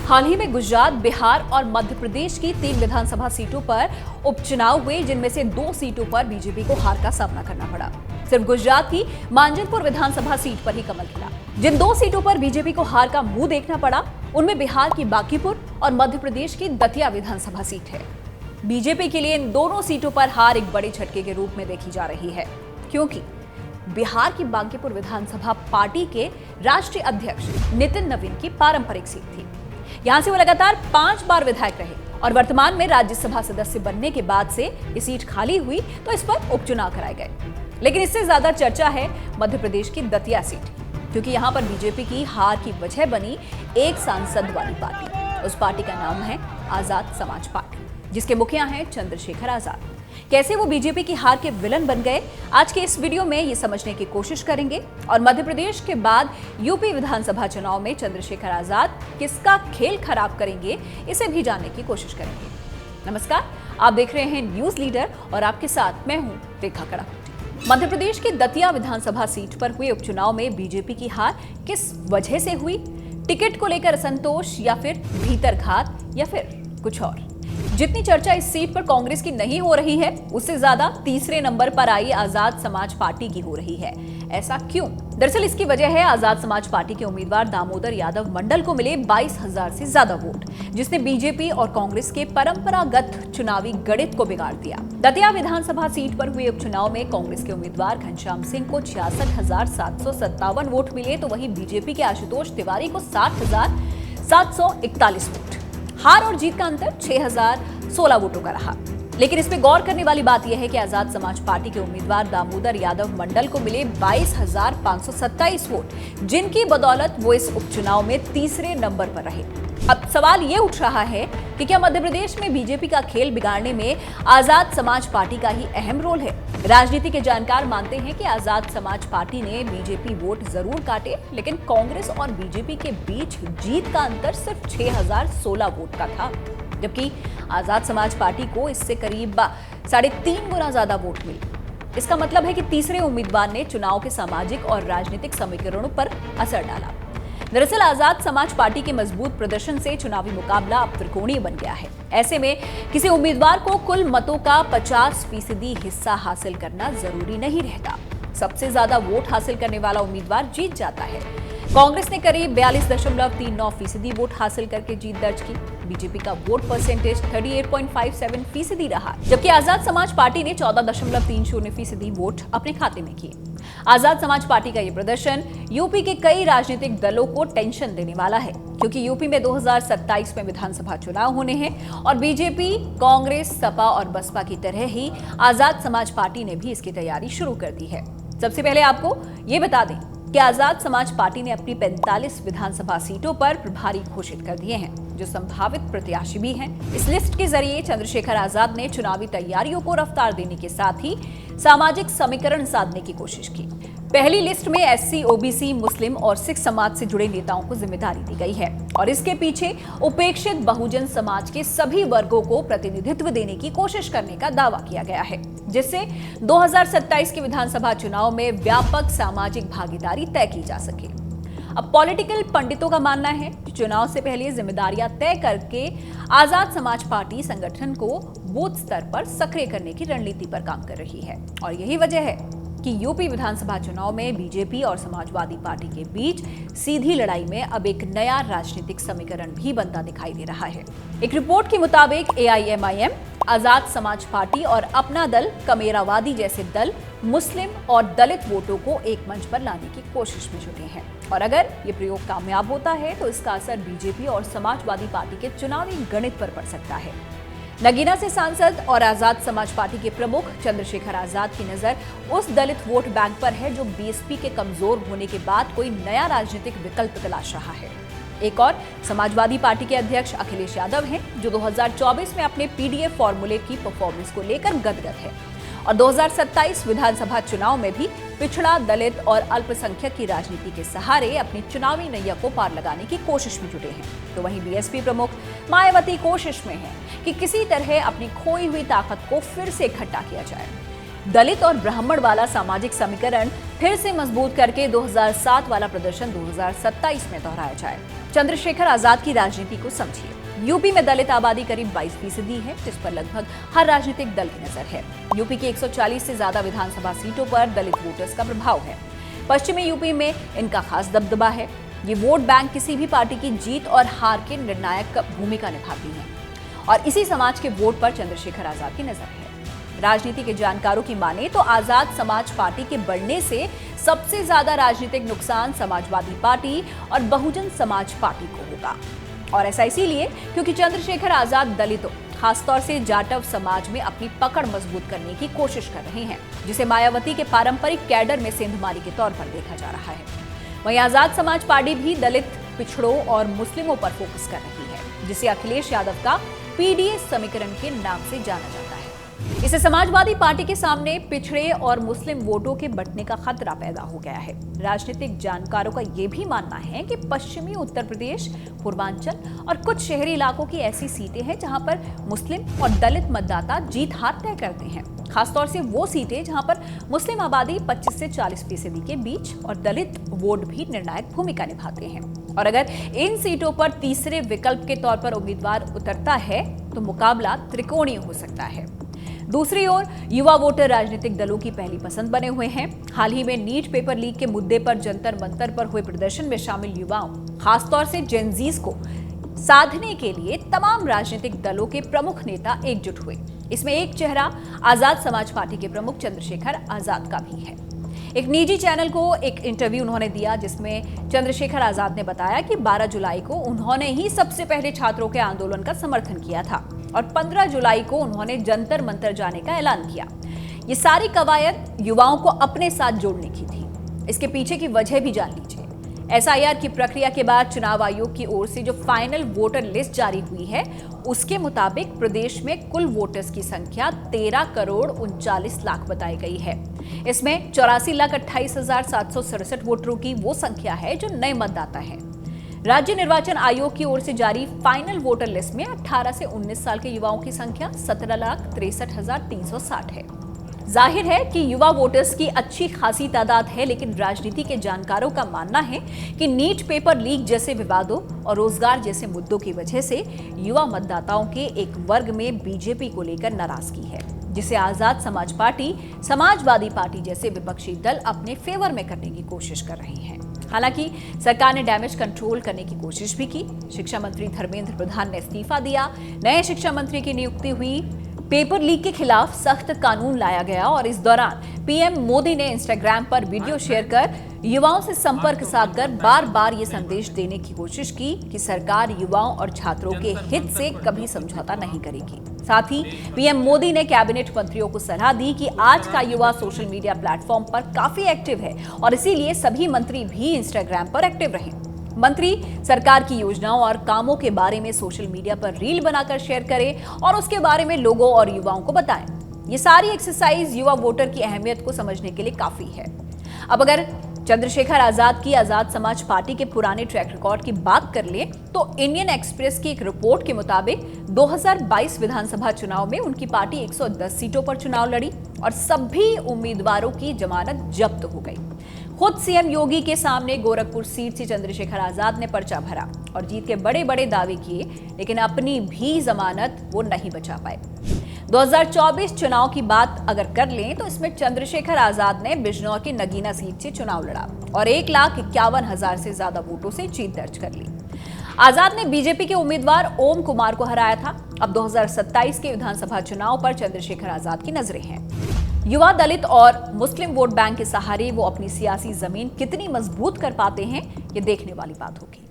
हाल ही में गुजरात, बिहार और मध्य प्रदेश की 3 विधानसभा सीटों पर उपचुनाव हुए, जिनमें से 2 सीटों पर बीजेपी को हार का सामना करना पड़ा। सिर्फ गुजरात की मांजलपुर विधानसभा सीट पर ही कमल खिला। जिन 2 सीटों पर बीजेपी को हार का मुंह देखना पड़ा, उनमें बिहार की बांकीपुर और मध्य प्रदेश की दतिया विधानसभा सीट है। बीजेपी के लिए इन दोनों सीटों पर हार एक बड़े झटके के रूप में देखी जा रही है, क्योंकि बिहार की बांकीपुर विधानसभा पार्टी के राष्ट्रीय अध्यक्ष नितिन नवीन की पारंपरिक सीट थी। यहां से वो लगातार 5 बार विधायक रहे और वर्तमान में राज्यसभा सदस्य बनने के बाद से ये सीट खाली हुई तो इस पर उपचुनाव कराए गए। लेकिन इससे ज्यादा चर्चा है मध्य प्रदेश की दतिया सीट, क्योंकि यहां पर बीजेपी की हार की वजह बनी एक सांसद वाली पार्टी। उस पार्टी का नाम है आजाद समाज पार्टी, जिसके मुखिया हैं चंद्रशेखर आजाद। कैसे वो बीजेपी की हार के विलन बन गए, आज के इस वीडियो में ये समझने की कोशिश करेंगे। और मध्य प्रदेश के बाद यूपी विधानसभा चुनाव में चंद्रशेखर आजाद किसका खेल खराब करेंगे, इसे भी जानने की कोशिश करेंगे। नमस्कार, आप देख रहे हैं न्यूज लीडर और आपके साथ मैं हूं रेखा कड़ाकोटी। मध्य प्रदेश की दतिया विधानसभा सीट पर हुए उपचुनाव में बीजेपी की हार किस वजह से हुई? टिकट को लेकर असंतोष, या फिर भीतरघात, या फिर कुछ और? जितनी चर्चा इस सीट पर कांग्रेस की नहीं हो रही है, उससे ज्यादा तीसरे नंबर पर आई आजाद समाज पार्टी की हो रही है। ऐसा क्यों? दरअसल इसकी वजह है आजाद समाज पार्टी के उम्मीदवार दामोदर यादव मंडल को मिले 22,000 से ज्यादा वोट, जिसने बीजेपी और कांग्रेस के परंपरागत चुनावी गणित को बिगाड़ दिया। दतिया विधानसभा सीट पर हुए उपचुनाव में कांग्रेस के उम्मीदवार घनश्याम सिंह को 66,757 वोट मिले, तो वहीं बीजेपी के आशुतोष तिवारी को 60,741 वोट। हार और जीत का अंतर 6,016 वोटों का रहा। लेकिन इसमें गौर करने वाली बात यह है कि आजाद समाज पार्टी के उम्मीदवार दामोदर यादव मंडल को मिले 22,527 वोट, जिनकी बदौलत वो इस उपचुनाव में तीसरे नंबर पर रहे। अब सवाल ये उठ रहा है कि क्या मध्य प्रदेश में बीजेपी का खेल बिगाड़ने में आजाद समाज पार्टी का ही अहम रोल है? राजनीति के जानकार मानते हैं कि आजाद समाज पार्टी ने बीजेपी वोट जरूर काटे, लेकिन कांग्रेस और बीजेपी के बीच जीत का अंतर सिर्फ 6,016 वोट का था, जबकि आजाद समाज पार्टी को इससे करीब 3.5 गुना ज्यादा वोट मिले। इसका मतलब है कि तीसरे उम्मीदवार ने चुनाव के सामाजिक और राजनीतिक समीकरणों पर असर डाला। दरअसल आजाद समाज पार्टी के मजबूत प्रदर्शन से चुनावी मुकाबला अब त्रिकोणीय बन गया है। ऐसे में किसी उम्मीदवार को कुल मतों का 50% हिस्सा हासिल करना जरूरी नहीं रहता। सबसे ज्यादा वोट हासिल करने वाला उम्मीदवार जीत जाता है। कांग्रेस ने करीब 42.39% वोट हासिल करके जीत दर्ज की। बीजेपी का वोट परसेंटेज 38.57% रहा, जबकि आजाद समाज पार्टी ने 14.30% वोट अपने खाते में किए। आजाद समाज पार्टी का यह प्रदर्शन यूपी के कई राजनीतिक दलों को टेंशन देने वाला है, क्योंकि यूपी में 2027 में विधानसभा चुनाव होने हैं और बीजेपी, कांग्रेस, सपा और बसपा की तरह ही आजाद समाज पार्टी ने भी इसकी तैयारी शुरू कर दी है। सबसे पहले आपको ये बता दें कि आजाद समाज पार्टी ने अपनी 45 विधानसभा सीटों पर प्रभारी घोषित कर दिए हैं, जो संभावित प्रत्याशी भी हैं। इस लिस्ट के जरिए चंद्रशेखर आजाद ने चुनावी तैयारियों को रफ्तार देने के साथ ही सामाजिक समीकरण साधने की कोशिश की। पहली लिस्ट में एससी, ओबीसी, मुस्लिम और सिख समाज से जुड़े नेताओं को जिम्मेदारी दी गई है और इसके पीछे उपेक्षित बहुजन समाज के सभी वर्गों को प्रतिनिधित्व देने की कोशिश करने का दावा किया गया है, जिससे 2027 के विधानसभा चुनाव में व्यापक सामाजिक भागीदारी तय की जा सके। अब पॉलिटिकल पंडितों का मानना है कि चुनाव से पहले जिम्मेदारियां तय करके आजाद समाज पार्टी संगठन को बूथ स्तर पर सक्रिय करने की रणनीति पर काम कर रही है और यही वजह है कि यूपी विधानसभा चुनाव में बीजेपी और समाजवादी पार्टी के बीच सीधी लड़ाई में अब एक नया राजनीतिक समीकरण भी बनता दिखाई दे रहा है। एक रिपोर्ट के मुताबिक एआईएमआईएम, आजाद समाज पार्टी और अपना दल, कमेरावादी जैसे दल मुस्लिम और दलित वोटों को एक मंच पर लाने की कोशिश में जुटे हैं और अगर ये प्रयोग कामयाब होता है तो इसका असर बीजेपी और समाजवादी पार्टी के चुनावी गणित पर पड़ सकता है। नगीना से सांसद और आजाद समाज पार्टी के प्रमुख चंद्रशेखर आजाद की नजर उस दलित वोट बैंक पर है जो बीएसपी के कमजोर होने के बाद कोई नया राजनीतिक विकल्प तलाश रहा है। एक और समाजवादी पार्टी के अध्यक्ष अखिलेश यादव हैं, जो 2024 में अपने पीडीएफ फॉर्मूले की परफॉर्मेंस को लेकर गदगद है और 2027 विधानसभा चुनाव में भी पिछड़ा, दलित और अल्पसंख्यक की राजनीति के सहारे अपनी चुनावी नैया को पार लगाने की कोशिश में जुटे हैं। तो वहीं बीएसपी प्रमुख मायावती कोशिश में है कि किसी तरह अपनी खोई हुई ताकत को फिर से इकट्ठा किया जाए। दलित और ब्राह्मण वाला सामाजिक समीकरण फिर से मजबूत करके 2007 वाला प्रदर्शन 2027 में दोहराया जाए। चंद्रशेखर आजाद की राजनीति को समझिए। यूपी में दलित आबादी करीब 22% है, जिस पर लगभग हर राजनीतिक दल की नजर है। यूपी की 140 से ज्यादा विधानसभा सीटों पर दलित वोटर्स का प्रभाव है। पश्चिमी यूपी में इनका खास दबदबा है। ये वोट बैंक किसी भी पार्टी की जीत और हार के निर्णायक भूमिका निभाती है और इसी समाज के वोट पर चंद्रशेखर आजाद की नजर है। राजनीति के जानकारों की माने तो आजाद समाज पार्टी के बढ़ने से सबसे ज्यादा राजनीतिक नुकसान समाजवादी पार्टी और बहुजन समाज पार्टी को होगा। और ऐसा इसीलिए क्योंकि चंद्रशेखर आजाद दलितों, खासतौर से जाटव समाज में अपनी पकड़ मजबूत करने की कोशिश कर रहे हैं, जिसे मायावती के पारंपरिक कैडर में सेंधमारी के तौर पर देखा जा रहा है। वहीं आजाद समाज पार्टी भी दलित, पिछड़ों और मुस्लिमों पर फोकस कर रही है, जिसे अखिलेश यादव का पीडीएस समीकरण के नाम से जाना जाता है। इससे समाजवादी पार्टी के सामने पिछड़े और मुस्लिम वोटों के बंटने का खतरा पैदा हो गया है। राजनीतिक जानकारों का यह भी मानना है कि पश्चिमी उत्तर प्रदेश, पूर्वांचल और कुछ शहरी इलाकों की ऐसी सीटें हैं जहां पर मुस्लिम और दलित मतदाता जीत हार तय करते हैं। खासतौर से वो सीटें जहां पर मुस्लिम आबादी 25 से 40% के बीच और दलित वोट भी निर्णायक भूमिका निभाते हैं। और अगर इन सीटों पर तीसरे विकल्प के तौर पर उम्मीदवार उतरता है तो मुकाबला त्रिकोणीय हो सकता है। दूसरी ओर युवा वोटर राजनीतिक दलों की पहली पसंद बने हुए हैं। हाल ही में नीट पेपर लीक के मुद्दे पर जंतर मंतर पर हुए प्रदर्शन में शामिल युवाओं, खासतौर से जेनजीज को साधने के लिए तमाम राजनीतिक दलों के प्रमुख नेता एकजुट हुए। इसमें एक चेहरा आजाद समाज पार्टी के प्रमुख चंद्रशेखर आजाद का भी है। एक निजी चैनल को एक इंटरव्यू उन्होंने दिया, जिसमें चंद्रशेखर आजाद ने बताया कि 12 जुलाई को उन्होंने ही सबसे पहले छात्रों के आंदोलन का समर्थन किया था और 15 जुलाई को उन्होंने जंतर मंतर जाने का ऐलान किया। ये सारी कवायद युवाओं को अपने साथ जोड़ने की थी। इसके पीछे की वजह भी जान लीजिए। एसआईआर की प्रक्रिया के बाद चुनाव आयोग की ओर से जो फाइनल वोटर लिस्ट जारी हुई है, उसके मुताबिक प्रदेश में कुल वोटर्स की संख्या 13,39,00,000 बताई गई है। इसमें 84,28,767 वोटरों की वो संख्या है जो नए मतदाता है। राज्य निर्वाचन आयोग की ओर से जारी फाइनल वोटर लिस्ट में 18 से 19 साल के युवाओं की संख्या 17,63,360 है। जाहिर है कि युवा वोटर्स की अच्छी खासी तादाद है, लेकिन राजनीति के जानकारों का मानना है कि नीट पेपर लीक जैसे विवादों और रोजगार जैसे मुद्दों की वजह से युवा मतदाताओं के एक वर्ग में बीजेपी को लेकर नाराजगी है, जिसे आजाद समाज पार्टी, समाजवादी पार्टी जैसे विपक्षी दल अपने फेवर में करने की कोशिश कर रहे हैं। हालांकि सरकार ने डैमेज कंट्रोल करने की कोशिश भी की। शिक्षा मंत्री धर्मेंद्र प्रधान ने इस्तीफा दिया। नए शिक्षा मंत्री की नियुक्ति हुई। पेपर लीक के खिलाफ सख्त कानून लाया गया और इस दौरान पीएम मोदी ने इंस्टाग्राम पर वीडियो शेयर कर युवाओं से संपर्क साधकर बार-बार ये संदेश देने की कोशिश की कि सरकार युवाओं और छात्रों के हित से कभी समझौता नहीं करेगी। साथ ही पीएम मोदी ने कैबिनेट मंत्रियों को सलाह दी कि आज का युवा सोशल मीडिया प्लेटफॉर्म पर काफी एक्टिव है और इसीलिए सभी मंत्री भी इंस्टाग्राम पर एक्टिव रहें। मंत्री सरकार की योजनाओं और कामों के बारे में सोशल मीडिया पर रील बनाकर शेयर करें और उसके बारे में लोगों और युवाओं को बताएं। ये सारी एक्सरसाइज युवा वोटर की अहमियत को समझने के लिए काफी है। अब अगर चंद्रशेखर आजाद की आजाद समाज पार्टी के पुराने ट्रैक रिकॉर्ड की बात कर ले तो इंडियन एक्सप्रेस की एक रिपोर्ट के मुताबिक 2022 विधानसभा चुनाव में उनकी पार्टी 110 सीटों पर चुनाव लड़ी और सभी उम्मीदवारों की जमानत जब्त हो गई। खुद सीएम योगी के सामने गोरखपुर सीट से चंद्रशेखर आजाद ने पर्चा भरा और जीत के बड़े बड़े दावे किए, लेकिन अपनी भी जमानत वो नहीं बचा पाए। 2024 चुनाव की बात अगर कर लें तो इसमें चंद्रशेखर आजाद ने बिजनौर की नगीना सीट से चुनाव लड़ा और 1,51,000 से ज्यादा वोटों से जीत दर्ज कर ली। आजाद ने बीजेपी के उम्मीदवार ओम कुमार को हराया था। अब 2027 के विधानसभा चुनाव पर चंद्रशेखर आजाद की नजरें हैं। युवा, दलित और मुस्लिम वोट बैंक के सहारे वो अपनी सियासी जमीन कितनी मजबूत कर पाते हैं, ये देखने वाली बात होगी।